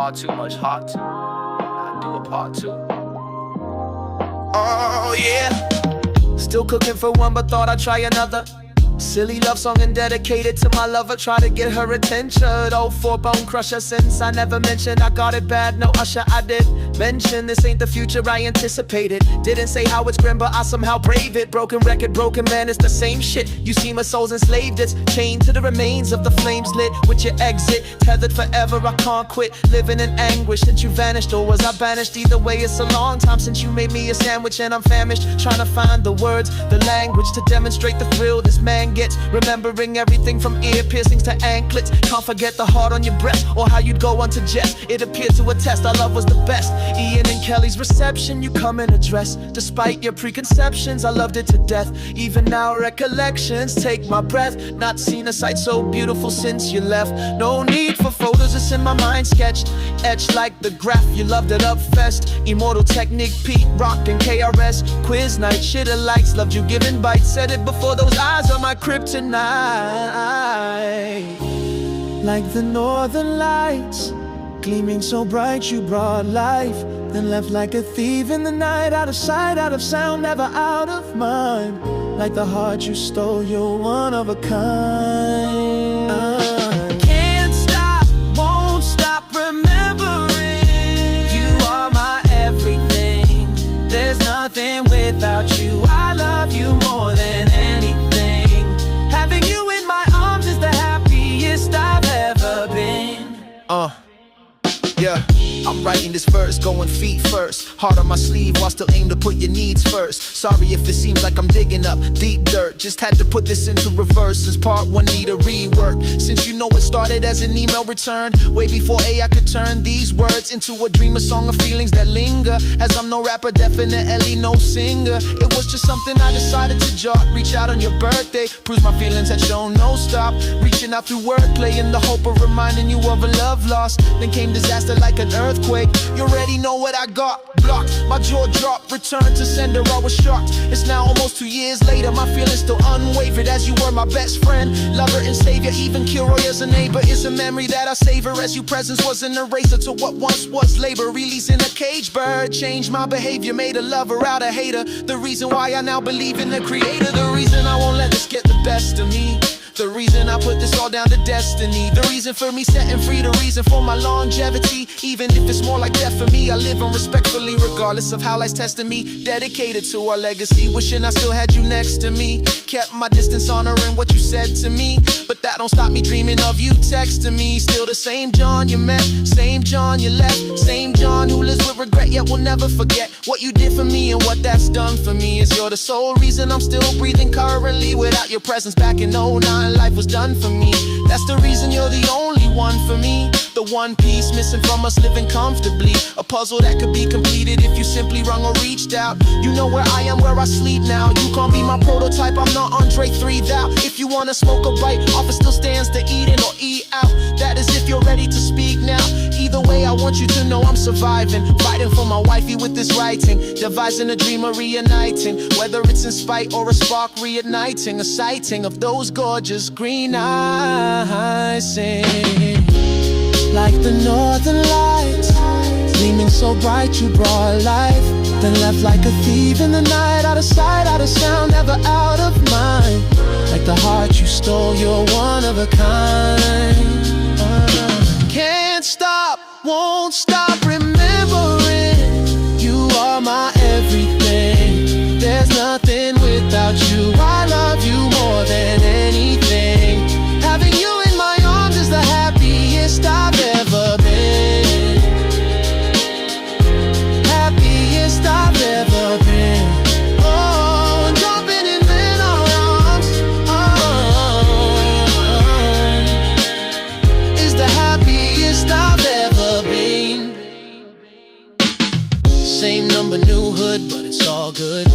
far too much heart to not do a part two. Oh yeah. Still cooking for one, but thought I'd try another. Silly love song and dedicated to my lover. Try to get her attention. Oh, for bone crusher, since I never mentioned I got it bad. No Usher, I did mention this ain't the future I anticipated. Didn't say how it's grim, but I somehow brave it. Broken record, broken man, it's the same shit. You see my soul's enslaved, it's chained to the remains of the flames lit with your exit. Tethered forever, I can't quit. Living in anguish since you vanished, or was I banished? Either way, it's a long time since you made me a sandwich, and I'm famished. Trying to find the words, the language to demonstrate the thrill this man gets. Remembering everything from ear piercings to anklets. Can't forget the heart on your breast, or how you'd go on to jest. It appeared to attest our love was the best. Ian and Kelly's reception, you come in a dress. Despite your preconceptions, I loved it to death. Even now recollections take my breath. Not seen a sight so beautiful since you left. No need for photos, it's in my mind sketched. Etched like the graph, you loved it up fest. Immortal Technique, Pete Rock and KRS. Quiz night, shitter likes, loved you giving bites. Said it before, those eyes are my kryptonite. Like the northern lights, gleaming so bright you brought life, then left like a thief in the night. Out of sight, out of sound, never out of mind. Like the heart you stole, you're one of a kind. Can't stop, won't stop remembering. You are my everything. There's nothing without you. I love you more than anything. Having you in my arms is the happiest I've ever been. Yeah, I'm writing this verse, going feet first. Heart on my sleeve while still aim to put your needs first. Sorry if it seems like I'm digging up deep dirt. Just had to put this into reverse since part one need a rework. Since you know it started as an email return, way before I could turn these words into a dream, a song of feelings that linger. As I'm no rapper, definitely no singer. It was just something I decided to jot. Reach out on your birthday, proves my feelings had shown no stop. Reaching out through wordplay in the hope of reminding you of a love lost. Then came disaster like an earthquake. You already know what I got. Blocked, my jaw dropped, returned to sender, I was shocked. It's now almost 2 years later, my feelings still unwavered. As you were my best friend, lover and savior. Even Kilroy as a neighbor is a memory that I savor. As your presence was an eraser to what once was labor. Releasing a cage bird, changed my behavior, made a lover out of hater. The reason why I now believe in the creator. The reason I won't let this get the best of me. The reason I put this all down to destiny. The reason for me setting free. The reason for my longevity. Even if it's more like death for me, I live on respectfully, regardless of how life's testing me. Dedicated to our legacy, wishing I still had you next to me. Kept my distance, honoring what you said to me. But that don't stop me dreaming of you texting me. Still the same John you met, same John you left. Same John who lives with regret, yet will never forget what you did for me and what that's done for me. Is you're the sole reason I'm still breathing currently. Without your presence back in '09, life was done for me. That's the reason you're the only one for me. The one piece missing from us living comfortably. A puzzle that could be completed if you simply rung or reached out. You know where I am, where I sleep now. You can't be my prototype, I'm not Andre 3000. If you wanna smoke a bite, offer still stands to eat in or eat out. That is if you're ready to speak now. Either way, I want you to know I'm surviving. Fighting for my wifey with this writing. Devising a dream of reuniting. Whether it's in spite or a spark reigniting. A sighting of those gorgeous green eyes. Sing like the northern lights, gleaming so bright you brought life, then left like a thief in the night. Out of sight, out of sound, never out of mind. Like the heart you stole, you're one of a kind. Can't stop, won't stop remembering. You are my everything. There's nothing without you. I love you more than anything. Having you in my arms is the happiest I've ever been. Happiest I've ever been. Oh, jumping in our arms, is the happiest I've ever been. Same number, new hood, but it's all good.